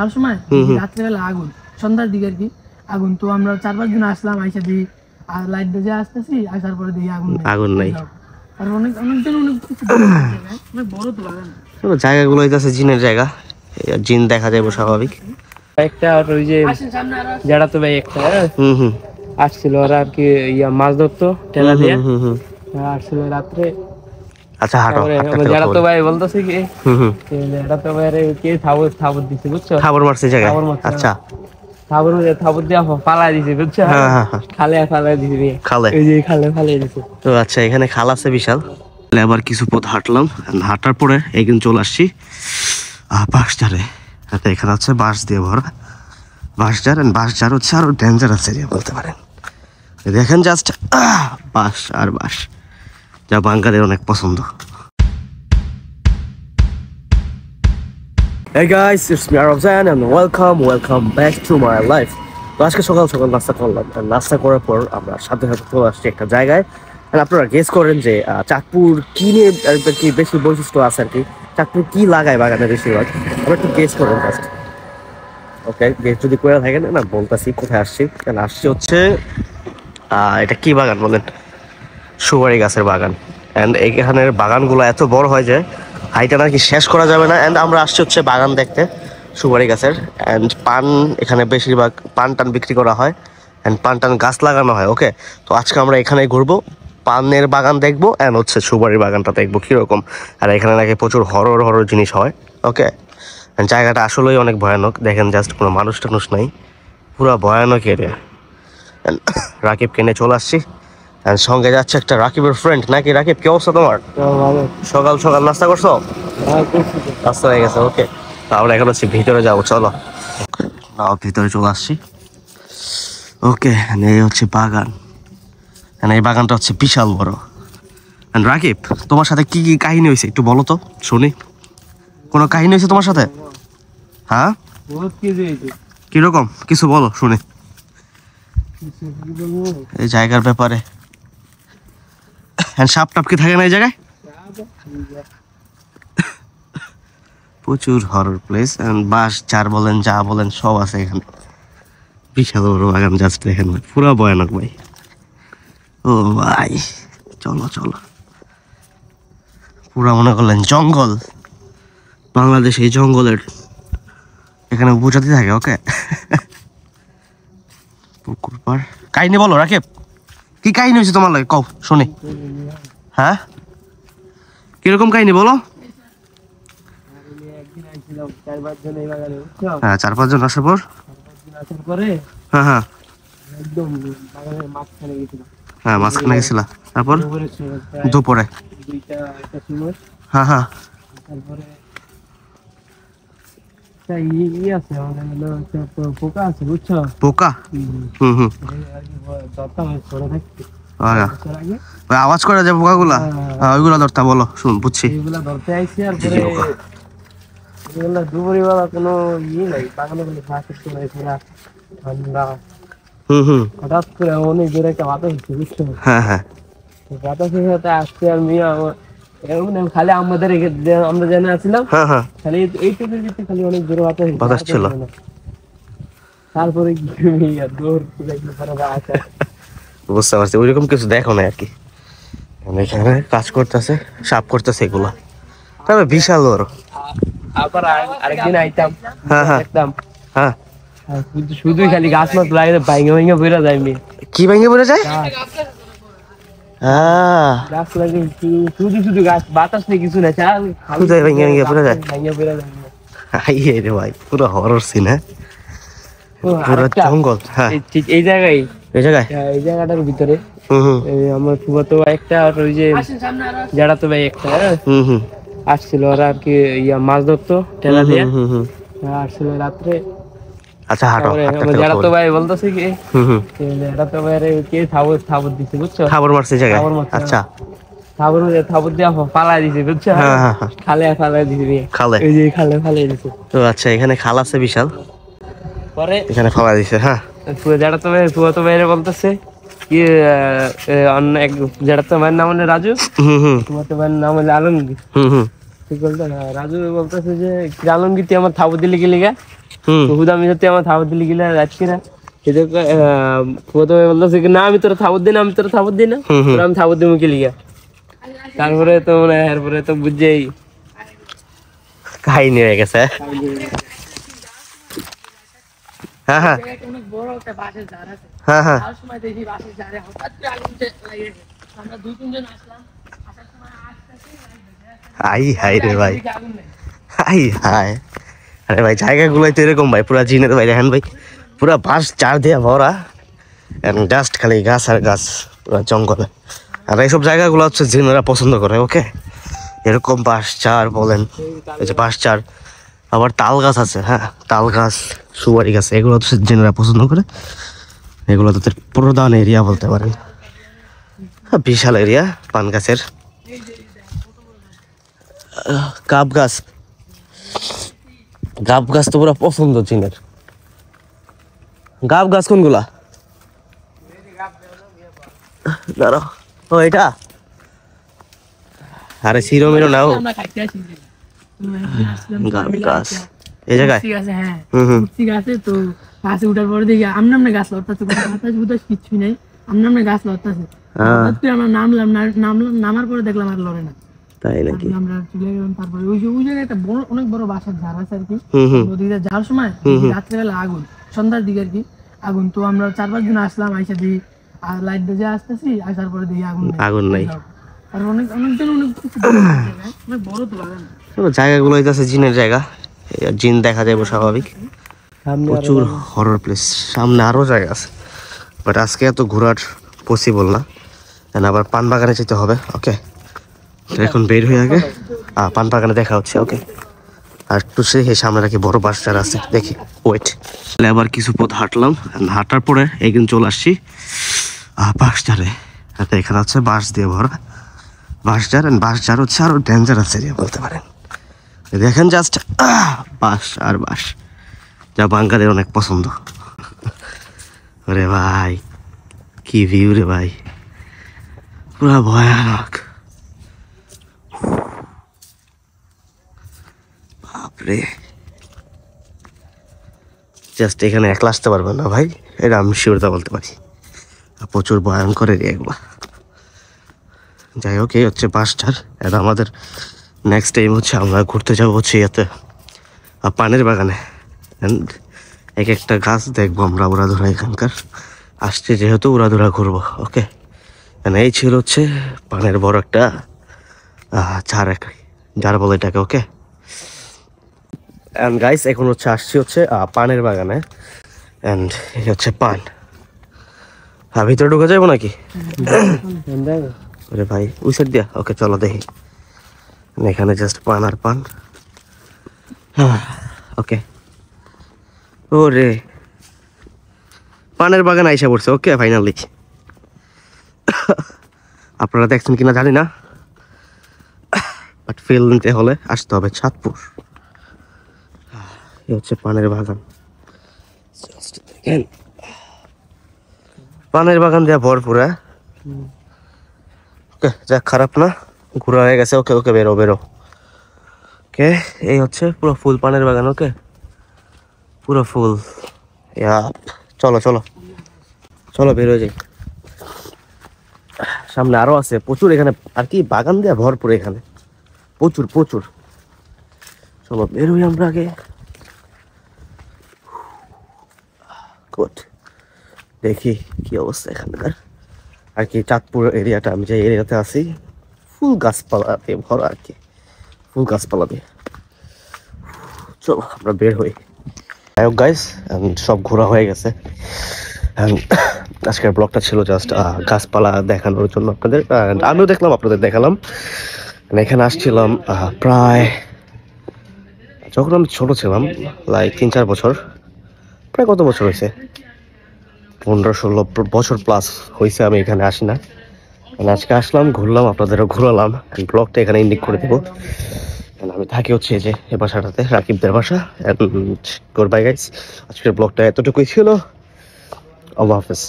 আর সময় রাত্রেবেলা আগুন, সন্ধ্যার দিকে আর কি আগুন। তো আমরা 4-5 দিন আসলাম, আইসা দিই আর লাইট বেজে আসতেছি, আসার পরে দেখি আগুন নাই। আর অনেক অনেকজন অনেক কিছু অনেক বড় তো বাগান। জায়গাগুলো হইতাছে জিনের জায়গা, জিন দেখা যাবে স্বাভাবিক। একটা আর ওই যে যারা তো ভাই একটা আসছিল ওরা আর কি মাছ ধরতো টেলা দিয়ে আসছিল রাত্রে। আচ্ছা হাঁটো, যারা তো ভাই বলতেছে কি এটা তো ভাই কে থাবর দিছে বুঝছো, খাবার মারছে জায়গায়। আচ্ছা থাবর দিয়া পালাই দিছে বুঝছো, খালে ফালাই দিছে, খালে এই যে খালে ফালাই দিছে। তো আচ্ছা এখানে খাল আছে বিশাল। আবার কিছু পথ হাঁটলাম, হাঁটার পরে একদিন চলে আসছি বাঁশঝাড়ে। এখানে হচ্ছে বাঁশ দিয়ে ভরা বাঁশঝাড়, বাঁশঝাড় হচ্ছে আরো ডেঞ্জারাস এরিয়া বলতে পারেন। দেখেন জাস্ট বাঁশ আর বাঁশ, যা বাঙালির অনেক পছন্দ। Hey guys, it's me Arzan and welcome back to my life. তো আজকে সকাল সকাল নাস্তা করলাম, নাস্তা করার পর আমরা সাথে সাথে চলে আসছি একটা জায়গায়। আপনারা গেস করেন যে চাঁদপুর কি নিয়ে কি বেশি বৈশিষ্ট্য আছে আর কি, চাঁদপুর কি লাগায় বাগানে বেশিরভাগ, আমরা একটু গেস করেন জাস্ট। ওকে, গেস যদি করে থাকেন না বলতেছি কোথায় আসছি। আসছি হচ্ছে এটা কি বাগান বলেন, সুপারি গাছের বাগান। অ্যান্ড এখানের বাগানগুলো এত বড় হয় যে হাইটা নাকি শেষ করা যাবে না। অ্যান্ড আমরা আসছি হচ্ছে বাগান দেখতে সুপারি গাছের। অ্যান্ড পান এখানে বেশিরভাগ পান টান বিক্রি করা হয়, অ্যান্ড পান টান গাছ লাগানো হয়। ওকে, তো আজকে আমরা এখানে ঘুরবো, পানের বাগান দেখবো, অ্যান্ড হচ্ছে সুপারি বাগানটা দেখবো কীরকম। আর এখানে নাকি প্রচুর হরর জিনিস হয়। ওকে, জায়গাটা আসলেই অনেক ভয়ানক। দেখেন জাস্ট কোনো মানুষ টানুষ নাই, পুরো ভয়ানক এরিয়া। রাকিবকে নিয়ে চলে আসছি, সঙ্গে যাচ্ছে একটা রাকিবের ফ্রেন্ড। নাকি রাকিব, কি অবস্থা তোমার? সকাল সকাল নাস্তা করছো? নাস্তা হয়ে গেছে। ওকে, আমরা এখন হচ্ছে ভিতরে যাবো, চলো ভিতরে চলে আসছি। ওকে, এই হচ্ছে বাগান, এই বাগানটা হচ্ছে বিশাল বড়। রাকিব, তোমার সাথে কি কি কাহিনী হয়েছে একটু বলো তো শুনি। কোনো কাহিনী হয়েছে তোমার সাথে? হ্যাঁ, কিরকম কিছু বলো শুনি এই জায়গার ব্যাপারে। সাপ টাপ কি থাকে না এই জায়গায়? প্রচুর হরর প্লেস, বাঁশ ঝাড় বলেন যা বলেন সব আছে এখানে। বিশাল বড় বাগান, জাস্ট দেখেন পুরো ভয়ানক ভাই। ও ভাই চলো চলো, পুরা মনে করলেন জঙ্গল। বাংলাদেশ এই জঙ্গলের এখানে উপজাতি থাকে। ওকে, পুকুর পার কাহিনী বলো রাকিব, কি কাহিনী হয়েছে তোমার লাগে কও শুনি। হ্যাঁ, কিরকম কাহিনী বলো? হ্যাঁ, 4-5 জন আসার পর হ্যাঁ হ্যাঁ হ্যাঁ মাঝখানে গেছিলা, তারপর দুপুরে হ্যাঁ হ্যাঁ পোকা আওয়াজ করে যে পোকাগুলা, ওইগুলা ধরতা বলো শুন বুঝছি। হঠাৎ করে অনেক জোরে একটা বাতাস হচ্ছে বুঝছো। হ্যাঁ হ্যাঁ, বাতাসের সাথে আসছে আর মিয়া খালি আমাদের আমরা জেনে আসছিলাম খালি এইটুকুর ভিতরে খালি অনেক জোরে বাতাস ছিল। তারপরে বুঝতে পারছি, ওইরকম কিছু দেখো না আর কি। এখানে কাজ করতেছে, সাপ করতেছে এগুলা, তবে বিশাল বড়। আবার আরেকদিন আইতাম, হ্যাঁ হ্যাঁ দেখতাম হ্যাঁ শুধুই খালি গাছ মাছ লাগে ভাঙে ভাঙে বেরা যায়। কি ভেঙে পড়ে যায়? গাছ লাগে শুধু শুধু গাছ, বাতাস নেই কিছু না, ভেঙে ভেঙে পড়ে যায়। রে ভাই পুরো হরর সিন। হ্যাঁ, পুরো জঙ্গল। হ্যাঁ, ঠিক এই জায়গায় এই জায়গায় এই জায়গাটার ভিতরে আমার ফুফাতো একটা আর ওই যে যারা তো ভাই একটা আসছিল ওরা আর কি মাছ ধরতো টেলা দিয়ে আসছিল রাত্রে। আচ্ছা হাঁটো, যারা তো ভাই বলতেছে কি এটা তো ভাই কে থাবর দিছে বুঝছো, খাবার মারছে জায়গায়। আচ্ছা, থাবর দিয়া পালাই দিছে বুঝছো, খালে ফালাই দিছে, খালে এই যে খালে ফালাই দিছে। তো আচ্ছা এখানে খাল আছে বিশাল, পরে এখানে ফালাই দিছে। হ্যাঁ, যারা তো ভাই ফুফাতো ভাইরে বলতেছে কি অন্য এক যারা তো ভাইয়ের নাম হলো রাজু, ফুফাতো ভাইয়ের নাম হলো আলমগীর। ঠিক বলতো রাজু বলতেছে যে আলমগীর তুই আমার থাবর দিলি কি লিগা, খুব আমি সত্যি আমার থাবত দিলি গেলে রাখছি না প্রথমে বলতেছে না আমি তোরা থাবত দিই না আমি তোরা থাবত দিই না আমি থাবত দিব কি লিগা তারপরে তো মানে এরপরে তো বুঝছেই কাহিনী হয়ে গেছে। হ্যাঁ হ্যাঁ অনেক বড় একটা বাঁশের ঝাড় আছে, হ্যাঁ হ্যাঁ তার সময় দেখি বাঁশের ঝাড়ে হঠাৎ করে আগুন লাগিয়ে গেছে। আমরা 2-3 জন আসলাম, আসার সময় আসতেছি হাই হাই রে ভাই, আগুন নেই। High high. আরে ভাই জায়গাগুলোই তো এরকম ভাই, পুরা জিনের ভাই দেখেন ভাই, পুরা বাঁশ চার দিয়ে ভরা, জাস্ট খালি গাছ আর গাছ, পুরা জঙ্গলে। আর এইসব জায়গাগুলো হচ্ছে জিনেরা পছন্দ করে। ওকে, এরকম বাঁশ চার বলেন, এই যে বাঁশ চার, আবার তাল গাছ আছে, হ্যাঁ তাল গাছ, সুপারি গাছ, এগুলো হচ্ছে জিনেরা পছন্দ করে। এগুলো তো প্রধান এরিয়া বলতে পারেন, বিশাল এরিয়া পান গাছের। গাব গাছ, গাব গাছ তো পুরো পছন্দ জিনের। গাব গাছ কোনগুলা? দাঁড়াও, ও এটা, আরে শিরো মিরো নাও। আমরা খাইতে আসি যে। গাব গাছ এই জায়গায়, ঠিক আছে, হ্যাঁ হুম ঠিক আছে। তো গাছে উঠার পরে দেখি আমনামনে গাছ লড়তাছে, কোনো বাতাস বুতাস কিচ্ছুই নেই, আমনামনে গাছ লড়তাছে। হঠাৎ করে আমরা নামার পরে দেখলাম আর লড়ে না। তাই নাকি? তারপরে আমরা চলে গেলাম, তারপরে ওই জায়গায় একটা বড়, অনেক বড় বাসার ঝাড় আছে আর কি। নদীতে যাওয়ার সময় রাত্রেবেলা আগুন, সন্ধ্যার দিকে আর কি আগুন। তো আমরা 4-5 জন আসলাম, আইসা দিই আর লাইট দিয়ে আসতেছি, আসার পরে দেখি আগুন নাই। আর অনেকজন অনেক কিছু অনেক বড় তো বাগান। জায়গাগুলো হইতাছে জিনের জায়গা, জিন দেখা যাবে স্বাভাবিক। প্রচুর হরর প্লেস, সামনে আরো জায়গা আছে, বাট আজকে এত ঘোরার পসিবল না, আবার পান বাগানে যেতে হবে। ওকে, এখন বের হয়ে আগে পান বাগানে দেখা হচ্ছে। ওকে, আর একটু সেই সামনে নাকি বড় বাসটার আছে, দেখি ওয়েট। আবার কিছু পথ হাঁটলাম, হাঁটার পরে একদিন চলে আসছি বাঁশঝাড়ে। এখানে হচ্ছে বাঁশ দিয়ে ভরা বাঁশঝাড়, বাঁশঝাড় হচ্ছে আরো ডেঞ্জারাস এরিয়া বলতে পারেন। দেখেন জাস্ট বাঁশ আর বাঁশ, যা বাঙ্গালের অনেক পছন্দ। রে ভাই কি ভিউ রে ভাই, পুরা ভয়ানক, বাপরে। জাস্ট এখানে একলা আসতে পারবেন না ভাই, এটা আমি শিওরতা বলতে পারি, প্রচুর ভয়ঙ্কর এরিয়া এগুলা। যাই হোক, এই হচ্ছে বাসটার। এটা আমাদের নেক্সট টাইম হচ্ছে আমরা ঘুরতে যাবো হচ্ছে ইয়াতে পানের বাগানে, এক একটা গাছ দেখবো আমরা উড়াধুরা এখানকার আসছে, যেহেতু উড়াধুরা ঘুরবো। ওকে, এই ছিল হচ্ছে পানের বড় একটা ঝাড় বলে এটাকে। ওকে, অ্যান্ড গাইস এখন হচ্ছে আসছি হচ্ছে পানের বাগানে, অ্যান্ড এই হচ্ছে পান। ভিতরে ঢুকে যাবো নাকি? আরে ভাই ওই সাইড দিয়া, ওকে চলো দেখি। এখানে জাস্ট পান আর পান। ওকে, ও রে পানের বাগান আইসা পড়ছে। ওকে ফাইনালি, আপনারা দেখছেন কিনা জানি না, বাট ফিল নিতে হলে আসতে হবে চাঁদপুর। এই হচ্ছে পানের বাগান, দেখেন পানের বাগান দেওয়া ভরপুর। ওকে যাক, খারাপ না, ঘোরা হয়ে গেছে। ওকে ওকে বেরো বেরো। ওকে, এই হচ্ছে পুরো ফুল পানের বাগান। ওকে, পুরো ফুল। চলো চলো চলো বেরো যাই, সামনে আরো আছে প্রচুর এখানে আর কি, বাগান দেওয়া ভরপুর এখানে, প্রচুর প্রচুর। চলো বেরোই আমরা আগে। গুড, দেখি কি অবস্থা এখানকার আর কি। চাঁদপুর এরিয়াটা, আমি যে এরিয়াতে আছি, ফুল গাছপালা দিয়ে ভরা আর কি, ফুল গাছপালা দিয়ে। চলো আমরা বের হই। যাই হোক গাইস, সব ঘোরা হয়ে গেছে। আজকের ব্লগটা ছিল জাস্ট গাছপালা দেখানোর জন্য আপনাদের, আমিও দেখলাম আপনাদের দেখালাম। এখানে আসছিলাম প্রায় যখন আমি ছোট ছিলাম, লাইক 3-4 বছর, প্রায় কত বছর হয়েছে, 15-16 বছর প্লাস হয়েছে আমি এখানে আসি না। আজকে আসলাম, ঘুরলাম, আপনাদেরও ঘুরালাম, ব্লগটা এখানে ইন্ডিক করে দেবো। আমি থাকি হচ্ছে যে এই বাসাটাতে, রাকিবদের বাসা। গুড বাই গাইস, আজকের ব্লগটা এতটুকুই ছিল। আল্লাহ হাফেজ।